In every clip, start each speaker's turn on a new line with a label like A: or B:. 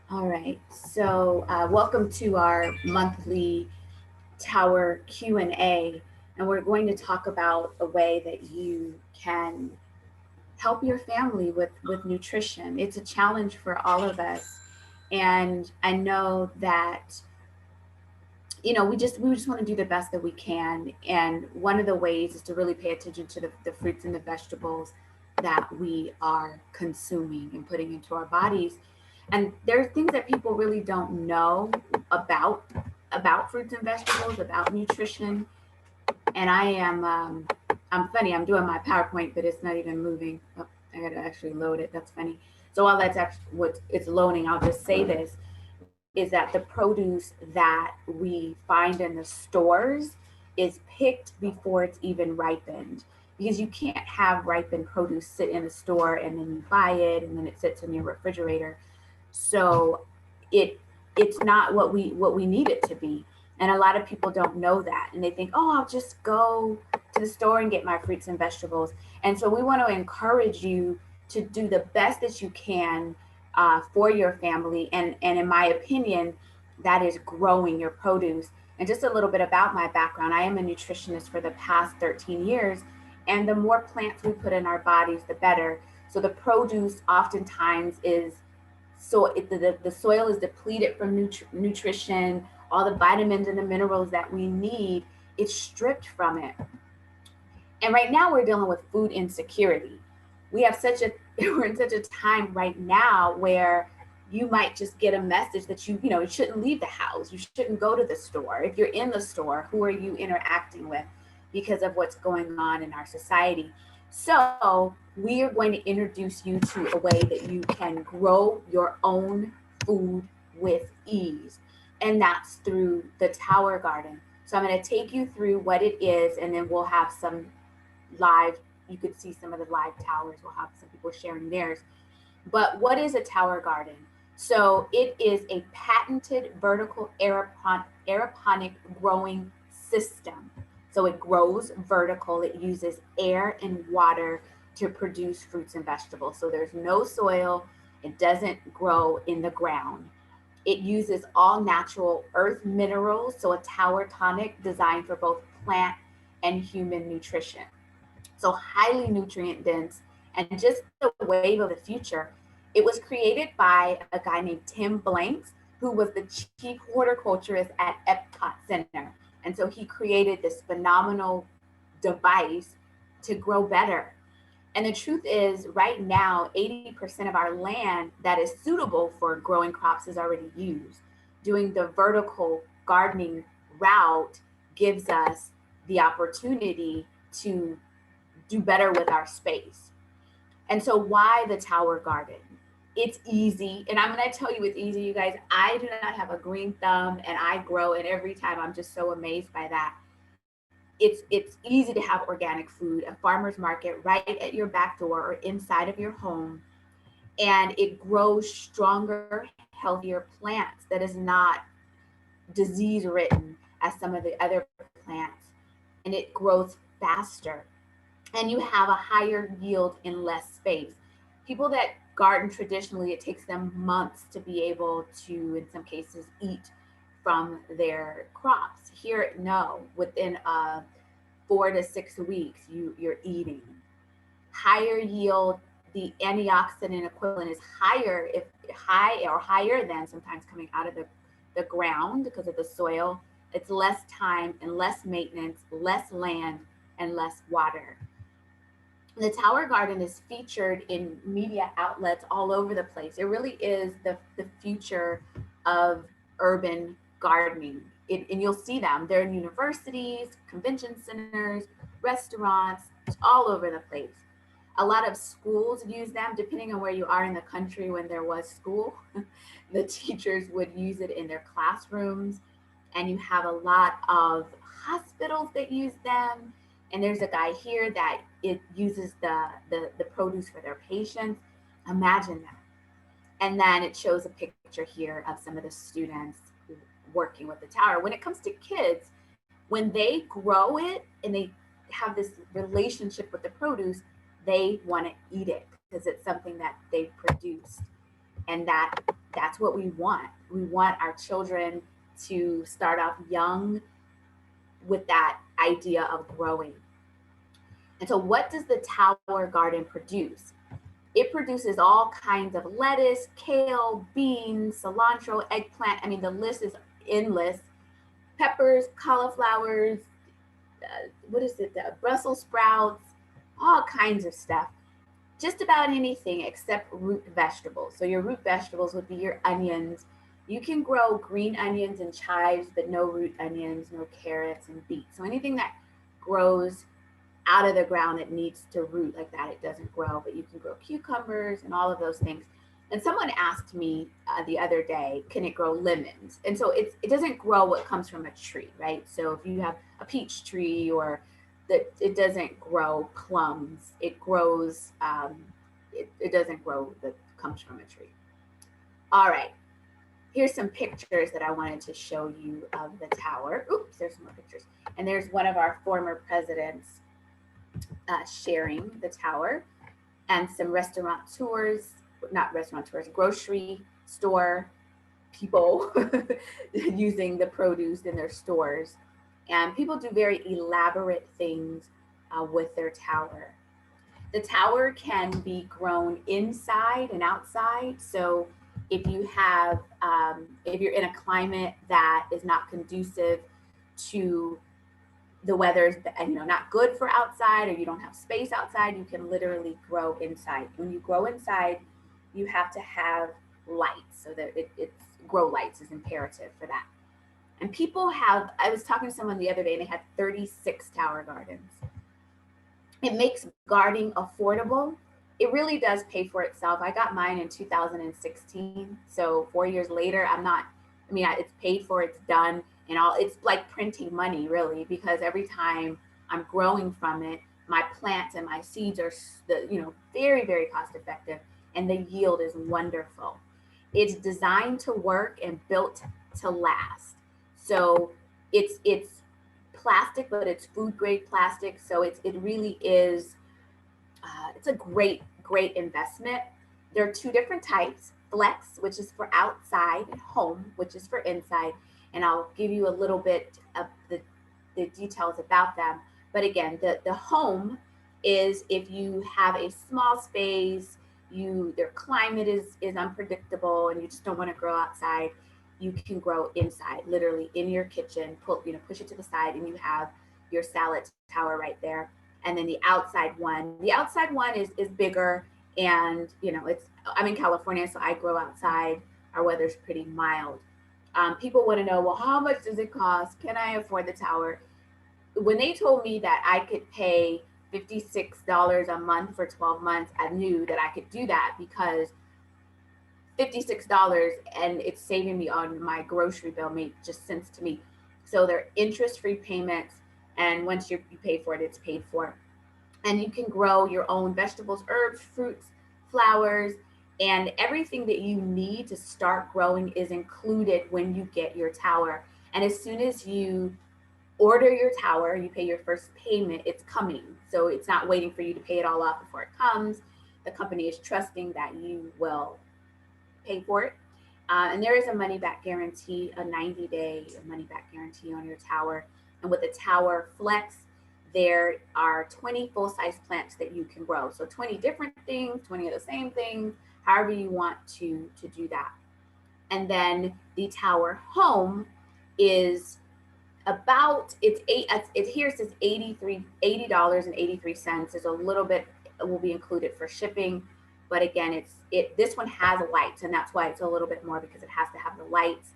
A: All right. So, welcome to our monthly Tower Q&A, and we're going to talk about a way that you can help your family with nutrition. It's a challenge for all of us, and I know that we just want to do the best that we can, and one of the ways is to really pay attention to the fruits and the vegetables that we are consuming and putting into our bodies. And there are things that people really don't know about about fruits and vegetables, about nutrition. And I'm funny, I'm doing my PowerPoint, but it's not even moving. Oh, I gotta actually load it. That's funny. So while that's actually what it's loading, I'll just say this, is that the produce that we find in the stores is picked before it's even ripened, because you can't have ripened produce sit in a store and then you buy it and then it sits in your refrigerator. So it it's not what we need it to be. And a lot of people don't know that, and they think, oh, I'll just go to the store and get my fruits and vegetables. And so we want to encourage you to do the best that you can for your family. And in my opinion, that is growing your produce. And just a little bit about my background, I am a nutritionist for the past 13 years. And the more plants we put in our bodies, the better. So the produce oftentimes is, the soil is depleted from nutrition, all the vitamins and the minerals that we need, it's stripped from it. And right now we're dealing with food insecurity. We have such a we're in such a time right now where you might just get a message that you shouldn't leave the house. You shouldn't go to the store. If you're in the store, who are you interacting with because of what's going on in our society? So, we are going to introduce you to a way that you can grow your own food with ease, and that's through the Tower Garden. So, I'm going to take you through what it is, and then we'll have some live, you could see some of the live towers. We'll have some people sharing theirs. But what is a tower garden? So it is a patented vertical aeroponic growing system. So it grows vertical, it uses air and water to produce fruits and vegetables. So there's no soil, it doesn't grow in the ground. It uses all natural earth minerals, so a tower tonic designed for both plant and human nutrition. So highly nutrient dense, and just the wave of the future. It was created by a guy named Tim Blanks, who was the chief horticulturist at Epcot Center. And so he created this phenomenal device to grow better. And the truth is, right now, 80% of our land that is suitable for growing crops is already used. Doing the vertical gardening route gives us the opportunity to do better with our space. And so, why the Tower Garden? It's easy. And I'm going to tell you it's easy, you guys. I do not have a green thumb, and I grow, and every time I'm just so amazed by that. It's easy to have organic food, a farmer's market right at your back door or inside of your home, and it grows stronger, healthier plants that is not disease ridden as some of the other plants, and it grows faster, and you have a higher yield in less space. People that garden traditionally, it takes them months to be able to, in some cases, eat from their crops. Here, no, within 4 to 6 weeks, you're eating. Higher yield, the antioxidant equivalent is higher, if high or higher than sometimes coming out of the ground because of the soil. It's less time and less maintenance, less land, and less water. The Tower Garden is featured in media outlets all over the place. It really is the future of urban gardening. And you'll see them. They're in universities, convention centers, restaurants, all over the place. A lot of schools use them, depending on where you are in the country. When there was school, the teachers would use it in their classrooms. And you have a lot of hospitals that use them. And there's a guy here that it uses the produce for their patients. Imagine that. And then it shows a picture here of some of the students working with the tower. When it comes to kids, when they grow it and they have this relationship with the produce, they want to eat it because it's something that they produced and that that's what we want. We want our children to start off young with that idea of growing. And so, what does the tower garden produce? It produces all kinds of lettuce, kale, beans, cilantro, eggplant. I mean, the list is endless. Peppers, cauliflowers, what is it? The Brussels sprouts, all kinds of stuff. Just about anything except root vegetables. So your root vegetables would be your onions. You can grow green onions and chives, but no root onions, no carrots and beets. So anything that grows out of the ground that needs to root like that, it doesn't grow, but you can grow cucumbers and all of those things. And someone asked me the other day, can it grow lemons? And so it doesn't grow what comes from a tree, right? So if you have a peach tree or that, it doesn't grow plums. It grows, it doesn't grow that comes from a tree. All right, here's some pictures that I wanted to show you of the tower. Oops, there's some more pictures. And there's one of our former presidents sharing the tower, and some restaurateurs, not restaurateurs, grocery store people using the produce in their stores. And people do very elaborate things with their tower. The tower can be grown inside and outside. So if you have, if you're in a climate that is not conducive to the weather's, not good for outside, or you don't have space outside, you can literally grow inside. When you grow inside, you have to have lights, so that it's grow lights is imperative for that. And people have, I was talking to someone the other day and they had 36 tower gardens. It makes gardening affordable. It really does pay for itself. I got mine in 2016. So 4 years later, it's paid for, it's done. And it's like printing money, really, because every time I'm growing from it, my plants and my seeds are, very, very cost effective, and the yield is wonderful. It's designed to work and built to last. So it's plastic, but it's food grade plastic. So it really is. It's a great investment. There are two different types: flex, which is for outside, and home, which is for inside. And I'll give you a little bit of the details about them. But again, the home is if you have a small space, their climate is unpredictable, and you just don't want to grow outside. You can grow inside, literally in your kitchen. Push it to the side, and you have your salad tower right there. And then the outside one is bigger, and I'm in California, so I grow outside. Our weather's pretty mild. People want to know, well, how much does it cost? Can I afford the tower? When they told me that I could pay $56 a month for 12 months, I knew that I could do that, because $56 and it's saving me on my grocery bill made just sense to me. So they're interest-free payments, and once you pay for it, it's paid for. And you can grow your own vegetables, herbs, fruits, flowers, and everything that you need to start growing is included when you get your tower. And as soon as you order your tower, you pay your first payment, it's coming. So it's not waiting for you to pay it all off before it comes. The company is trusting that you will pay for it. And there is a money back guarantee, a 90-day money back guarantee on your tower. And with the Tower Flex, there are 20 full-size plants that you can grow. So 20 different things, 20 of the same things, however you want to do that. And then the Tower Home is about, here it says $80.83. There's a little bit will be included for shipping, but again, this one has lights, and that's why it's a little bit more, because it has to have the lights.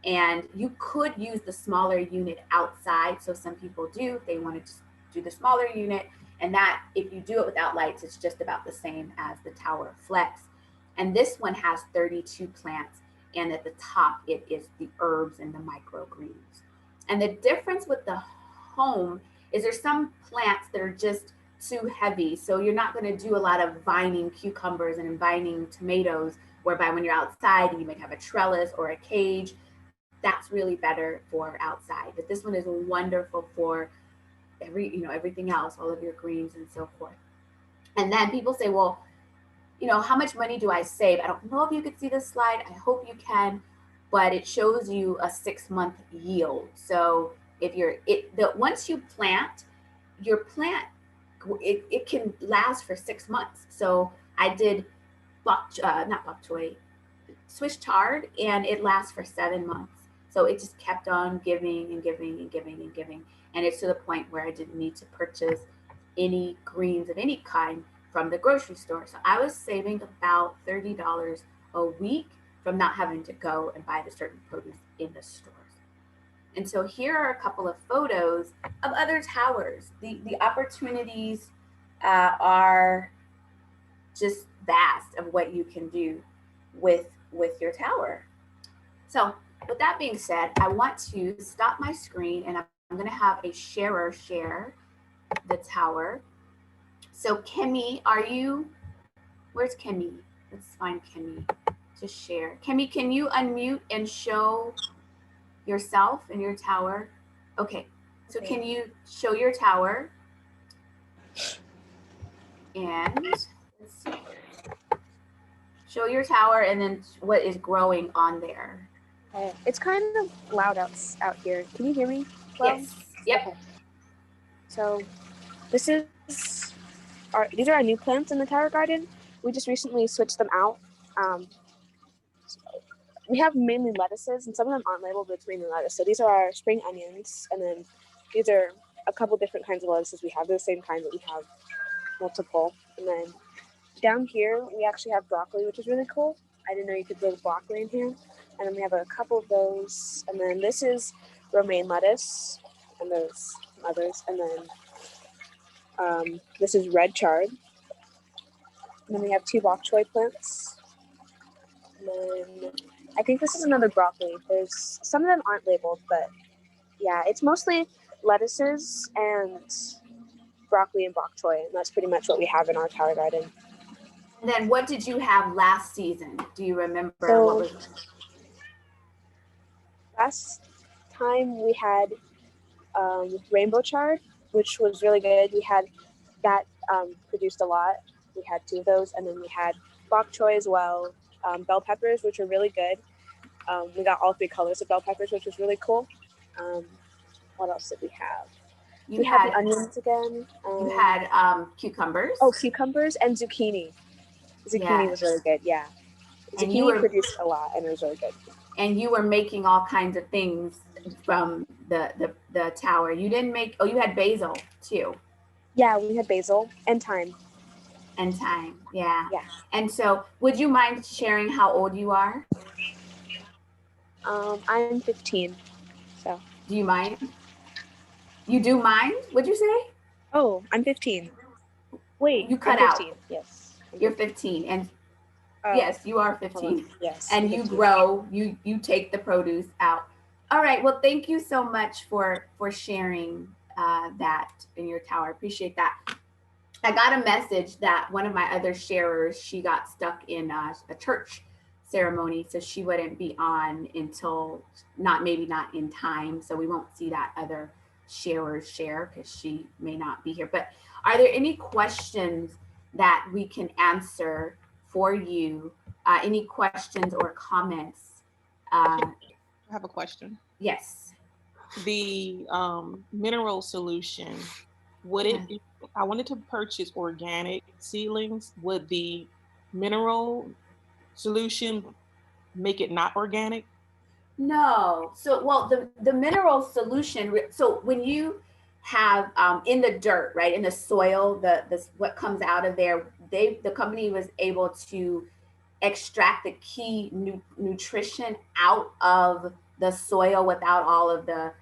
A: And you could use the smaller unit outside. So some people do, they want to just do the smaller unit, and that, if you do it without lights, it's just about the same as the Tower Flex. And this one has 32 plants, and at the top it is the herbs and the microgreens. And the difference with the home is there's some plants that are just too heavy. So you're not going to do a lot of vining cucumbers and vining tomatoes, whereby when you're outside you might have a trellis or a cage. That's really better for outside. But this one is wonderful for everything else, all of your greens and so forth. And then people say, well, how much money do I save? I don't know if you could see this slide. I hope you can, but it shows you a 6-month yield. So if once you plant, your plant, it can last for 6 months. So I did not bok choy, Swiss chard, and it lasts for 7 months. So it just kept on giving and giving and giving and giving. And it's to the point where I didn't need to purchase any greens of any kind from the grocery store. So I was saving about $30 a week from not having to go and buy the certain produce in the stores. And so here are a couple of photos of other towers. The opportunities are just vast of what you can do with your tower. So with that being said, I want to stop my screen and I'm going to have a sharer share the tower. So Kemi, where's Kemi? Let's find Kemi to share. Kemi, can you unmute and show yourself and your tower? Okay, so can you show your tower? And let's see. Show your tower and then what is growing on there.
B: It's kind of loud out here. Can you hear me? Well?
A: Yes. Yep.
B: Okay. So these are our new plants in the tower garden. We just recently switched them out. We have mainly lettuces, and some of them aren't labeled, but it's mainly lettuce. So these are our spring onions, and then these are a couple different kinds of lettuces we have. They're the same kind, but we have multiple. And then down here, we actually have broccoli, which is really cool. I didn't know you could grow broccoli in here. And then we have a couple of those. And then this is romaine lettuce, and there's some others. And then this is red chard. And then we have 2 bok choy plants. And then I think this is another broccoli. There's some of them aren't labeled, but yeah, it's mostly lettuces and broccoli and bok choy, and that's pretty much what we have in our tower garden.
A: And then what did you have last season? Do you remember what was it?
B: Last time we had rainbow chard, which was really good. We had that produced a lot. We had 2 of those, and then we had bok choy as well. Bell peppers, which are really good. We got all 3 colors of bell peppers, which was really cool. What else did we have? We had the onions again.
A: You had cucumbers.
B: Oh, cucumbers and zucchini. Zucchini was really good, yeah. Zucchini produced a lot, and it was really good.
A: And you were making all kinds of things from the tower. You didn't make, you had basil too.
B: Yeah, we had basil and thyme.
A: And thyme, yeah.
B: Yeah.
A: And so would you mind sharing how old you are?
B: I'm 15, so.
A: Do you mind? You do mind, would you say?
B: Oh, I'm 15. Wait,
A: you cut
B: I'm
A: 15.
B: Out. Yes.
A: You're 15, and yes, you are 15.
B: Yes.
A: And 15. You grow, you take the produce out. All right, well, thank you so much for sharing that in your tower. I appreciate that. I got a message that one of my other sharers, she got stuck in a church ceremony, so she wouldn't be on until maybe not in time. So we won't see that other sharers share because she may not be here. But are there any questions that we can answer for you? Any questions or comments?
C: I have a question.
A: Yes.
C: The mineral solution, would it be, I wanted to purchase organic seedlings. Would the mineral solution make it not organic?
A: No. So, well, the mineral solution, so when you have in the dirt, right, in the soil, what comes out of there, the company was able to extract the key nutrition out of the soil without all of the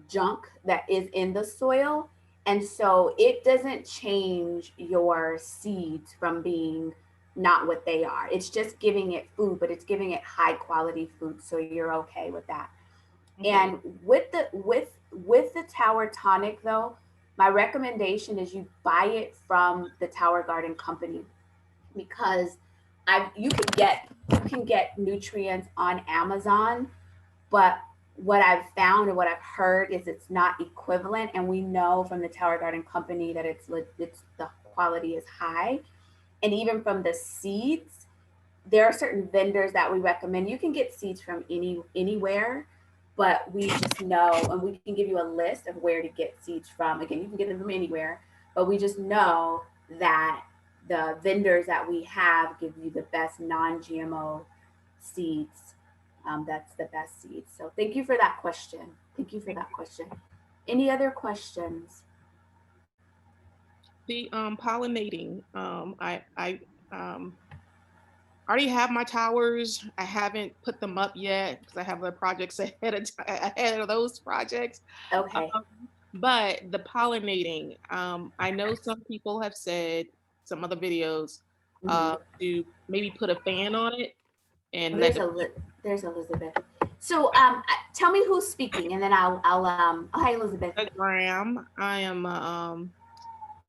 A: junk that is in the soil. And so it doesn't change your seeds from being not what they are. It's just giving it food, but it's giving it high quality food. So you're okay with that. Okay. And with the Tower Tonic though, my recommendation is you buy it from the Tower Garden Company, because you can get nutrients on Amazon, but what I've found and what I've heard is it's not equivalent. And we know from the Tower Garden Company that it's the quality is high. And even from the seeds, there are certain vendors that we recommend. You can get seeds from anywhere, but we just know, and we can give you a list of where to get seeds from. Again, you can get them from anywhere, but we just know that the vendors that we have give you the best non-GMO seeds. That's the best seeds. So thank you for that question. Thank you for that question. Any other questions?
C: The pollinating. I already have my towers. I haven't put them up yet because I have the projects ahead of those projects.
A: Okay.
C: But the pollinating, I know some people have said some other videos
A: Mm-hmm.
C: to maybe put a fan on it
A: Oh,
C: and let the
A: there's Elizabeth. So tell me who's speaking, and then oh, hi Elizabeth.
C: Graham. I am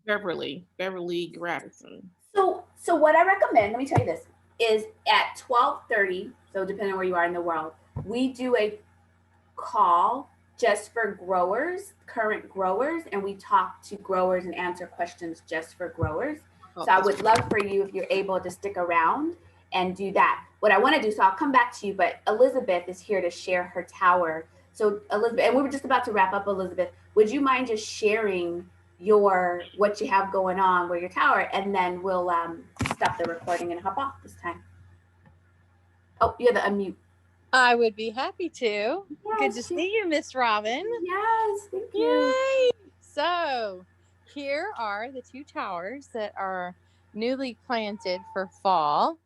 C: Beverly Gravison.
A: So what I recommend, let me tell you this, is at 12:30. So depending on where you are in the world, we do a call just for growers, current growers, and we talk to growers and answer questions just for growers.
C: Oh,
A: So I would love for you, if you're able, to stick around and do that. What I want to do, so I'll come back to you, but Elizabeth is here to share her tower. So Elizabeth, and we were just about to wrap up, Elizabeth, would you mind just sharing your what you have going on with your tower, and then we'll stop the recording and hop off this time. Oh, you're the unmute.
D: I would be happy to.
A: Yes,
D: good to see you, Miss Robin.
A: Yes, thank you.
D: Yay! So here are the two towers that are newly planted for fall.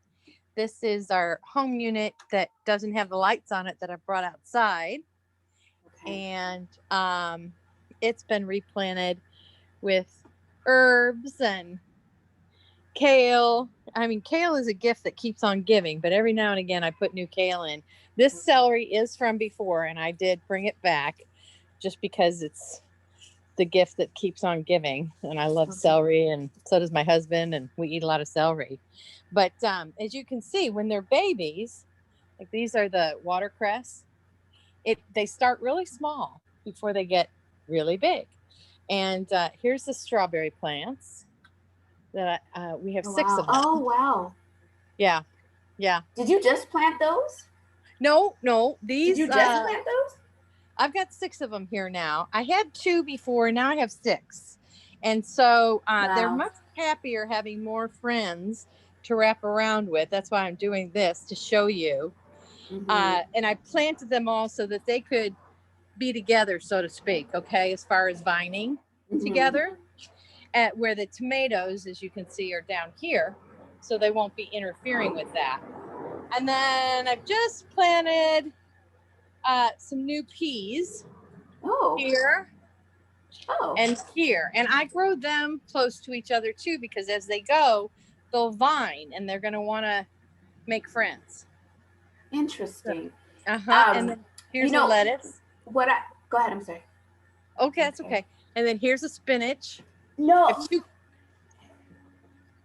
D: This is our home unit that doesn't have the lights on it that I brought outside.
A: Okay.
D: And it's been replanted with herbs and kale. I mean, kale is a gift that keeps on giving, but every now and again I put new kale in. This celery is from before, and I did bring it back just because it's the gift that keeps on giving. And I love celery, and so does my husband, and we eat a lot of celery. But as you can see, when they're babies, like these are the watercress, they start really small before they get really big. And here's the strawberry plants that we have 6 of them.
A: Oh, wow.
D: Yeah.
A: Did you just plant those?
D: No. These.
A: Did you just plant those?
D: I've got 6 of them here now. I had 2 before, now I have 6. And so they're much happier having more friends to wrap around with. That's why I'm doing this, to show you. Mm-hmm. And I planted them all so that they could be together, so to speak, okay, as far as vining together. At where the tomatoes, as you can see, are down here, so they won't be interfering with that. And then I've just planted some new peas here and here. And I grow them close to each other too, because as they go, they'll vine and they're going to want to make friends.
A: Interesting.
D: And then here's a lettuce.
A: Go ahead, I'm sorry.
D: Okay, that's okay. And then here's a spinach.
A: No.
D: I have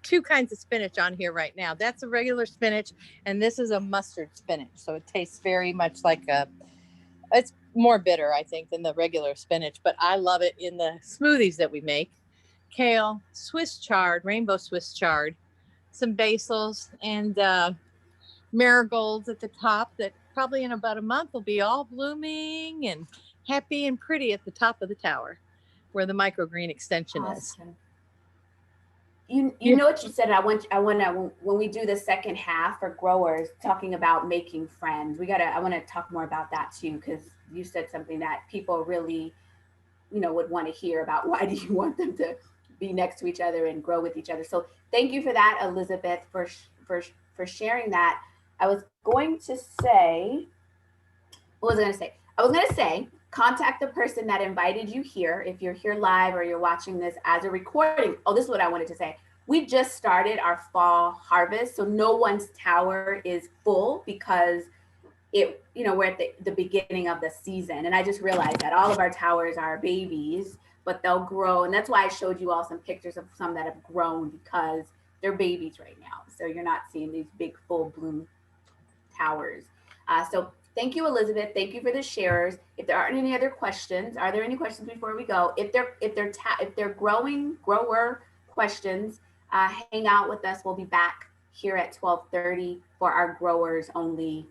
D: two kinds of spinach on here right now. That's a regular spinach, and this is a mustard spinach. So it tastes very much like it's more bitter, I think, than the regular spinach, but I love it in the smoothies that we make. Kale, Swiss chard, rainbow Swiss chard, some basils, and marigolds at the top that probably in about a month will be all blooming and happy and pretty at the top of the tower, where the microgreen extension is.
A: You know what you said. I want to, when we do the second half for growers, talking about making friends, I want to talk more about that too, because you said something that people really, would want to hear about. Why do you want them to be next to each other and grow with each other? So thank you for that, Elizabeth, for sharing that. I was going to say, contact the person that invited you here. If you're here live or you're watching this as a recording. Oh, this is what I wanted to say. We just started our fall harvest. So no one's tower is full because we're at the beginning of the season. And I just realized that all of our towers are babies, but they'll grow. And that's why I showed you all some pictures of some that have grown, because they're babies right now. So you're not seeing these big full bloom towers. So thank you, Elizabeth. Thank you for the sharers. If there aren't any other questions, are there any questions before we go? If they're growing grower questions, hang out with us. We'll be back here at 12:30 for our growers only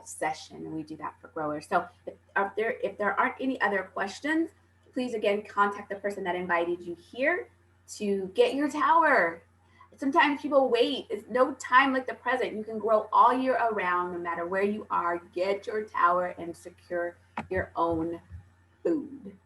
A: session, and we do that for growers. So if there aren't any other questions, please again contact the person that invited you here to get your tower. Sometimes people wait. It's no time like the present. You can grow all year around, no matter where you are. Get your tower and secure your own food.